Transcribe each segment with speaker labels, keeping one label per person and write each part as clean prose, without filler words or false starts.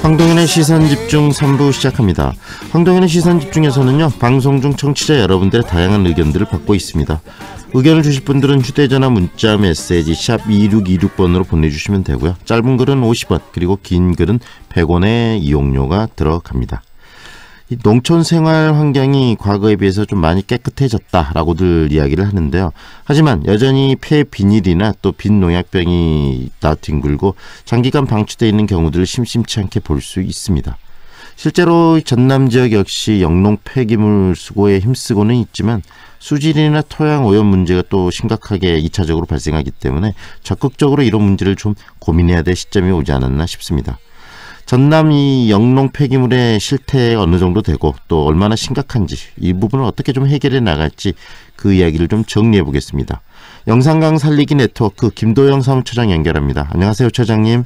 Speaker 1: 황동현의 시선집중 3부 시작합니다. 황동현의 시선집중에서는요, 방송 중 청취자 여러분들의 다양한 의견들을 받고 있습니다. 의견을 주실 분들은 휴대전화 문자 메시지 샵 2626번으로 보내주시면 되고요. 짧은 글은 50원, 그리고 긴 글은 100원의 이용료가 들어갑니다. 이 농촌 생활 환경이 과거에 비해서 좀 많이 깨끗해졌다라고들 이야기를 하는데요. 하지만 여전히 폐 비닐이나 또 빈 농약병이 뒹굴고 장기간 방치되어 있는 경우들을 심심치 않게 볼 수 있습니다. 실제로 전남 지역 역시 영농 폐기물 수거에 힘쓰고는 있지만 수질이나 토양 오염 문제가 또 심각하게 2차적으로 발생하기 때문에 적극적으로 이런 문제를 좀 고민해야 될 시점이 오지 않았나 싶습니다. 전남 이 영농 폐기물의 실태 어느 정도 되고 또 얼마나 심각한지 이 부분을 어떻게 좀 해결해 나갈지 그 이야기를 좀 정리해 보겠습니다. 영산강 살리기 네트워크 김도영 사무처장 연결합니다. 안녕하세요, 처장님.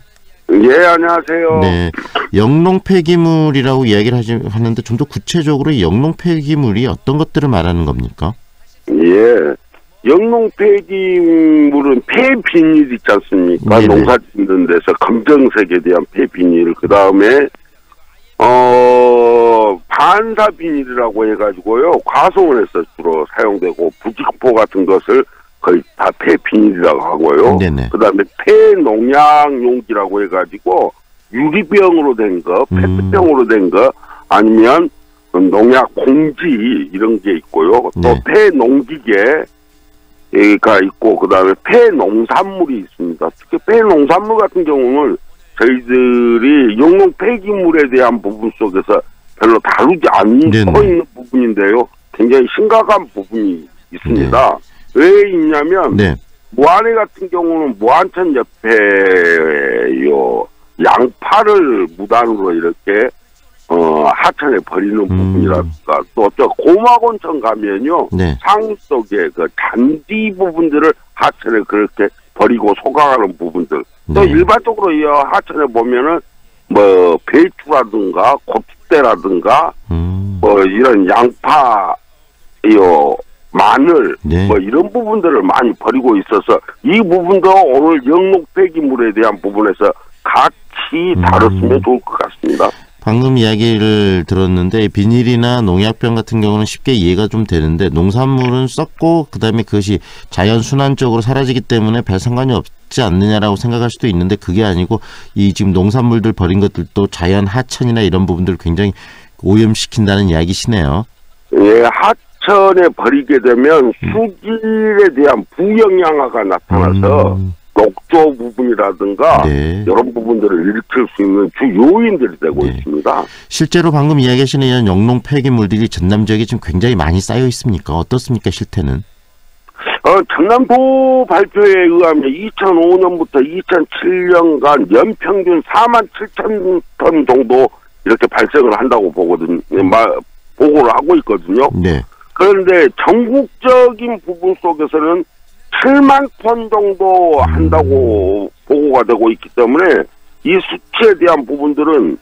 Speaker 2: 예, 안녕하세요.
Speaker 1: 네, 영농 폐기물이라고 이야기를 하는데 좀 더 구체적으로 이 영농 폐기물이 어떤 것들을 말하는 겁니까?
Speaker 2: 예, 영농 폐기물은 폐비닐 있지 않습니까?
Speaker 1: 네네.
Speaker 2: 농사 짓는 데서 검정색에 대한 폐비닐, 그 다음에 반사 비닐이라고 해가지고요, 과수원에서 주로 사용되고 부직포 같은 것을 거의 다 폐비닐이라고 하고요.
Speaker 1: 네네.
Speaker 2: 그 다음에 폐농약 용기라고 해가지고 유리병으로 된 거, 페트병으로 된 거, 아니면 농약 공지 이런 게 있고요. 또
Speaker 1: 네.
Speaker 2: 폐농기계가 있고, 그 다음에 폐농산물이 있습니다. 특히 폐농산물 같은 경우는 저희들이 영농 폐기물에 대한 부분 속에서 별로 다루지 않고 있는 부분인데요. 굉장히 심각한 부분이 있습니다.
Speaker 1: 네.
Speaker 2: 왜 있냐면,
Speaker 1: 네.
Speaker 2: 무안에 같은 경우는 무안천 옆에요, 양파를 무단으로 이렇게 하천에 버리는 부분이라든가, 또 저 고막온천 가면요,
Speaker 1: 네.
Speaker 2: 상 속에 그 잔디 부분들을 하천에 그렇게 버리고 소각하는 부분들. 또
Speaker 1: 네.
Speaker 2: 일반적으로 이 하천에 보면은 뭐 배추라든가 고추대라든가 뭐 이런 양파, 마늘,
Speaker 1: 네.
Speaker 2: 뭐 이런 부분들을 많이 버리고 있어서 이 부분도 오늘 영농 폐기물에 대한 부분에서 같이 다뤘으면 좋을 것 같습니다.
Speaker 1: 방금 이야기를 들었는데 비닐이나 농약병 같은 경우는 쉽게 이해가 좀 되는데 농산물은 썩고 그다음에 그것이 자연 순환적으로 사라지기 때문에 별 상관이 없지 않느냐라고 생각할 수도 있는데 그게 아니고 이 지금 농산물들 버린 것들도 자연 하천이나 이런 부분들을 굉장히 오염시킨다는 이야기시네요.
Speaker 2: 예, 하천에 버리게 되면 수질에 대한 부영양화가 나타나서 녹조 부분이라든가
Speaker 1: 네.
Speaker 2: 이런 부분들을 일으킬 수 있는 주 요인들이 되고
Speaker 1: 네.
Speaker 2: 있습니다.
Speaker 1: 실제로 방금 이야기하신 이런 영농 폐기물들이 전남 지역에 지금 굉장히 많이 쌓여 있습니까? 어떻습니까, 실태는?
Speaker 2: 전남도 발표에 의하면 2005년부터 2007년간 연평균 47,000톤 정도 이렇게 발생을 한다고 보거든요. 보고를 하고 있거든요.
Speaker 1: 네.
Speaker 2: 그런데 전국적인 부분 속에서는 7만 톤 정도 한다고 보고가 되고 있기 때문에 이 수치에 대한 부분들은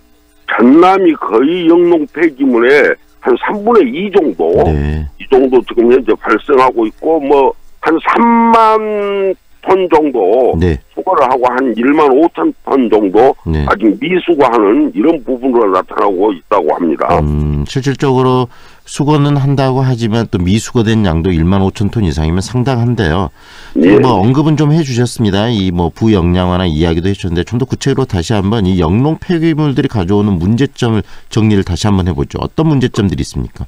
Speaker 2: 전남이 거의 영농 폐기물의 한 3분의 2 정도,
Speaker 1: 네.
Speaker 2: 이 정도 지금 현재 발생하고 있고, 뭐, 한 3만 톤 정도
Speaker 1: 네.
Speaker 2: 수거를 하고 한 1만 5천 톤 정도
Speaker 1: 네.
Speaker 2: 아직 미수거하는 이런 부분으로 나타나고 있다고 합니다.
Speaker 1: 실질적으로 수거는 한다고 하지만 또 미수거된 양도 1만 5천 톤 이상이면 상당한데요.
Speaker 2: 예.
Speaker 1: 뭐 언급은 좀 해주셨습니다. 이 뭐 부영양화나 이야기도 해주셨는데 좀 더 구체적으로 다시 한번 이 영농 폐기물들이 가져오는 문제점을 정리를 다시 한번 해보죠. 어떤 문제점들이 있습니까?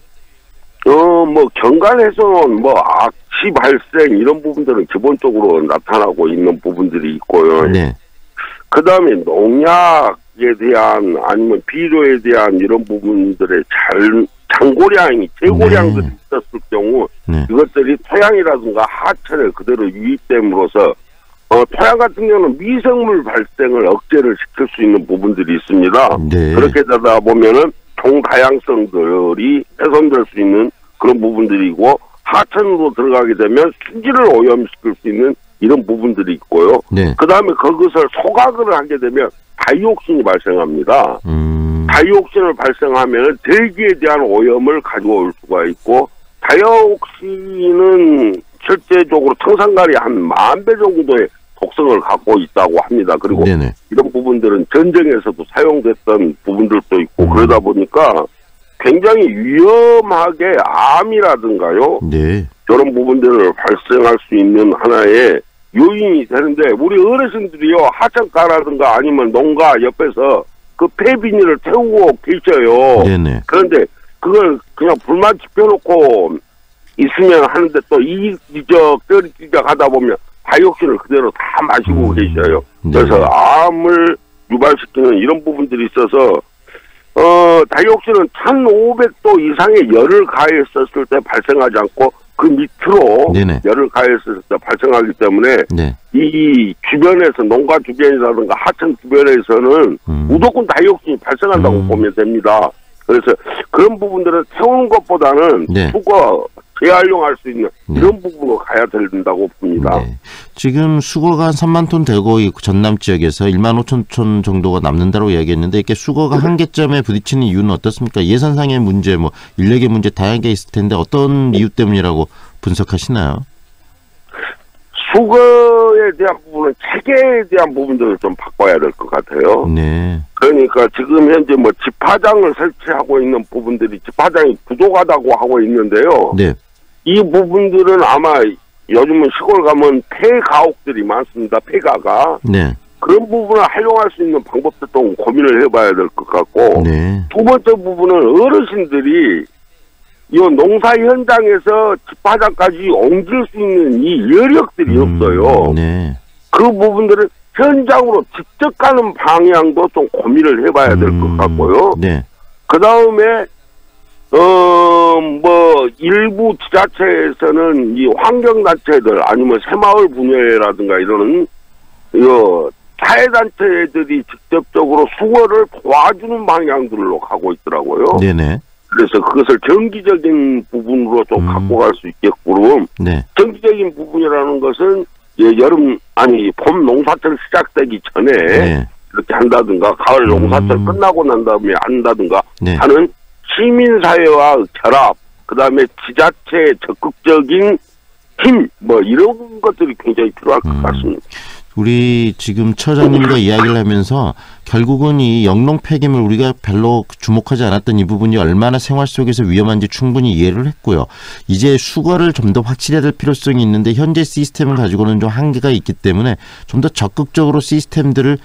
Speaker 2: 뭐 경관에서는 뭐 악취 발생 이런 부분들은 기본적으로 나타나고 있는 부분들이 있고요.
Speaker 1: 네.
Speaker 2: 그 다음에 농약에 대한 아니면 비료에 대한 이런 부분들의 잔고량이 재고량들이 있었을 경우
Speaker 1: 네.
Speaker 2: 이것들이 토양이라든가 하천에 그대로 유입됨으로써 토양 같은 경우는 미생물 발생을 억제를 시킬 수 있는 부분들이 있습니다.
Speaker 1: 네.
Speaker 2: 그렇게 되다 보면은 종다양성들이 훼손될 수 있는 그런 부분들이고 하천으로 들어가게 되면 수질을 오염시킬 수 있는 이런 부분들이 있고요.
Speaker 1: 네.
Speaker 2: 그 다음에 그것을 소각을 하게 되면 다이옥신이 발생합니다. 다이옥신을 발생하면 대기에 대한 오염을 가져올 수가 있고 다이옥신은 실제적으로 청산가리 한 10,000배 정도의 독성을 갖고 있다고 합니다. 그리고
Speaker 1: 네네.
Speaker 2: 이런 부분들은 전쟁에서도 사용됐던 부분들도 있고 그러다 보니까 굉장히 위험하게 암이라든가요.
Speaker 1: 네.
Speaker 2: 저런 부분들을 발생할 수 있는 하나의 요인이 되는데 우리 어르신들이요. 하천가라든가 아니면 농가 옆에서 그 폐비닐을 태우고 계셔요.
Speaker 1: 네네.
Speaker 2: 그런데 그걸 그냥 불만 지펴놓고 있으면 하는데 또 뼈리끼적 하다 보면 다이옥신을 그대로 다 마시고 계셔요. 그래서
Speaker 1: 네.
Speaker 2: 암을 유발시키는 이런 부분들이 있어서 다이옥신은 1500도 이상의 열을 가했었을 때 발생하지 않고 그 밑으로
Speaker 1: 네네.
Speaker 2: 열을 가했을 때 발생하기 때문에
Speaker 1: 네.
Speaker 2: 이 주변에서 농가 주변이라든가 하천 주변에서는 무조건 다이옥신이 발생한다고 보면 됩니다. 그래서 그런 부분들은 태우는 것보다는
Speaker 1: 네.
Speaker 2: 수거 재활용할 수 있는 이런 부분으로 가야 된다고 봅니다.
Speaker 1: 네. 지금 수거가 한 3만 톤 되고 이 전남 지역에서 1만 5천 톤 정도가 남는다고 이야기했는데 이렇게 수거가 한계점에 부딪히는 이유는 어떻습니까? 예산상의 문제, 뭐 인력의 문제 다양하게 있을 텐데 어떤 이유 때문이라고 분석하시나요?
Speaker 2: 수거에 대한 부분은 체계에 대한 부분들을 좀 바꿔야 될 것 같아요.
Speaker 1: 네.
Speaker 2: 그러니까 지금 현재 뭐 집화장을 설치하고 있는 부분들이 집화장이 부족하다고 하고 있는데요.
Speaker 1: 네.
Speaker 2: 이 부분들은 아마 요즘은 시골 가면 폐가옥들이 많습니다. 폐가가.
Speaker 1: 네.
Speaker 2: 그런 부분을 활용할 수 있는 방법도 좀 고민을 해봐야 될 것 같고.
Speaker 1: 네.
Speaker 2: 두 번째 부분은 어르신들이 이 농사 현장에서 집화장까지 옮길 수 있는 이 여력들이 없어요.
Speaker 1: 네.
Speaker 2: 그 부분들은 현장으로 직접 가는 방향도 좀 고민을 해봐야 될 것 같고요.
Speaker 1: 네.
Speaker 2: 그 다음에 뭐 일부 지자체에서는 이 환경단체들 아니면 새마을 분야라든가 이런 사회단체들이 직접적으로 수거를 도와주는 방향들로 가고 있더라고요.
Speaker 1: 네네.
Speaker 2: 그래서 그것을 정기적인 부분으로 좀 갖고 갈 수 있게끔.
Speaker 1: 네.
Speaker 2: 정기적인 부분이라는 것은 봄 농사철 시작되기 전에
Speaker 1: 네.
Speaker 2: 이렇게 한다든가 가을 농사철 끝나고 난 다음에 한다든가
Speaker 1: 네.
Speaker 2: 하는 시민사회와 결합, 그 다음에 지자체의 적극적인 힘, 뭐 이런 것들이 굉장히 필요할 것 같습니다.
Speaker 1: 우리 지금 처장님과 이야기를 하면서 결국은 이 영농 폐기물 우리가 별로 주목하지 않았던 이 부분이 얼마나 생활 속에서 위험한지 충분히 이해를 했고요. 이제 수거를 좀 더 확실해야 될 필요성이 있는데 현재 시스템을 가지고는 좀 한계가 있기 때문에 좀 더 적극적으로 시스템들을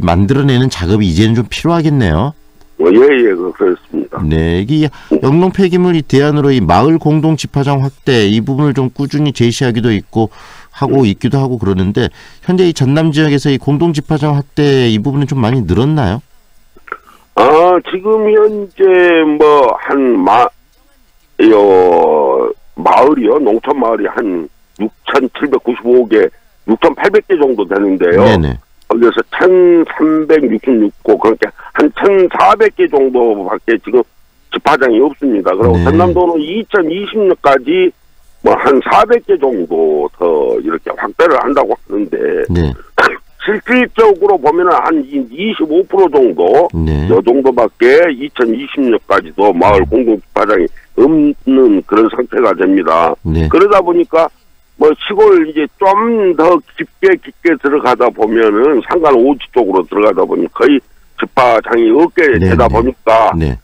Speaker 1: 만들어내는 작업이 이제는 좀 필요하겠네요.
Speaker 2: 예, 그렇습니다.
Speaker 1: 네, 이게 영농 폐기물 대안으로 이 마을 공동 집화장 확대 이 부분을 좀 꾸준히 제시하기도 있기도 하고 그러는데 현재 이 전남 지역에서 이 공동 집화장 확대 이 부분은 좀 많이 늘었나요?
Speaker 2: 지금 현재 뭐 마을이요, 농촌 마을이 한 6,795개, 6,800개 정도 되는데요.
Speaker 1: 네네.
Speaker 2: 거기에서 1,366고 그렇게 한 1,400개 정도밖에 지금 집화장이 없습니다. 그리고
Speaker 1: 네.
Speaker 2: 전남도는 2020년까지 뭐 한 400개 정도 더 이렇게 확대를 한다고 하는데
Speaker 1: 네.
Speaker 2: 실질적으로 보면은 한 25% 정도
Speaker 1: 네.
Speaker 2: 요 정도밖에 2020년까지도 마을 공동 집화장이 없는 그런 상태가 됩니다.
Speaker 1: 네.
Speaker 2: 그러다 보니까 뭐 시골 이제 좀 더 깊게 들어가다 보면은 상간 오지 쪽으로 들어가다 보니 거의 집화장이 없게 되다 보니까
Speaker 1: 네.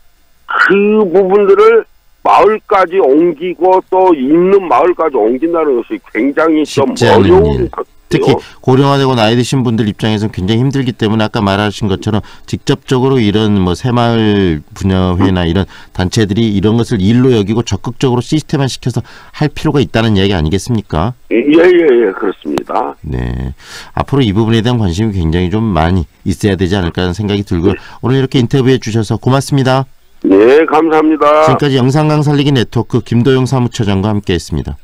Speaker 2: 그 부분들을 마을까지 옮기고 또 있는 마을까지 옮긴다는 것이 굉장히 좀 어려운
Speaker 1: 특히 고령화되고 나이 드신 분들 입장에서는 굉장히 힘들기 때문에 아까 말하신 것처럼 직접적으로 이런 뭐 새마을 분야회나 이런 단체들이 이런 것을 일로 여기고 적극적으로 시스템화 시켜서 할 필요가 있다는 이야기 아니겠습니까?
Speaker 2: 예, 그렇습니다.
Speaker 1: 네. 앞으로 이 부분에 대한 관심이 굉장히 좀 많이 있어야 되지 않을까 하는 생각이 들고요. 오늘 이렇게 인터뷰해 주셔서 고맙습니다.
Speaker 2: 네, 감사합니다.
Speaker 1: 지금까지 영상강 살리기 네트워크 김도영 사무처장과 함께했습니다.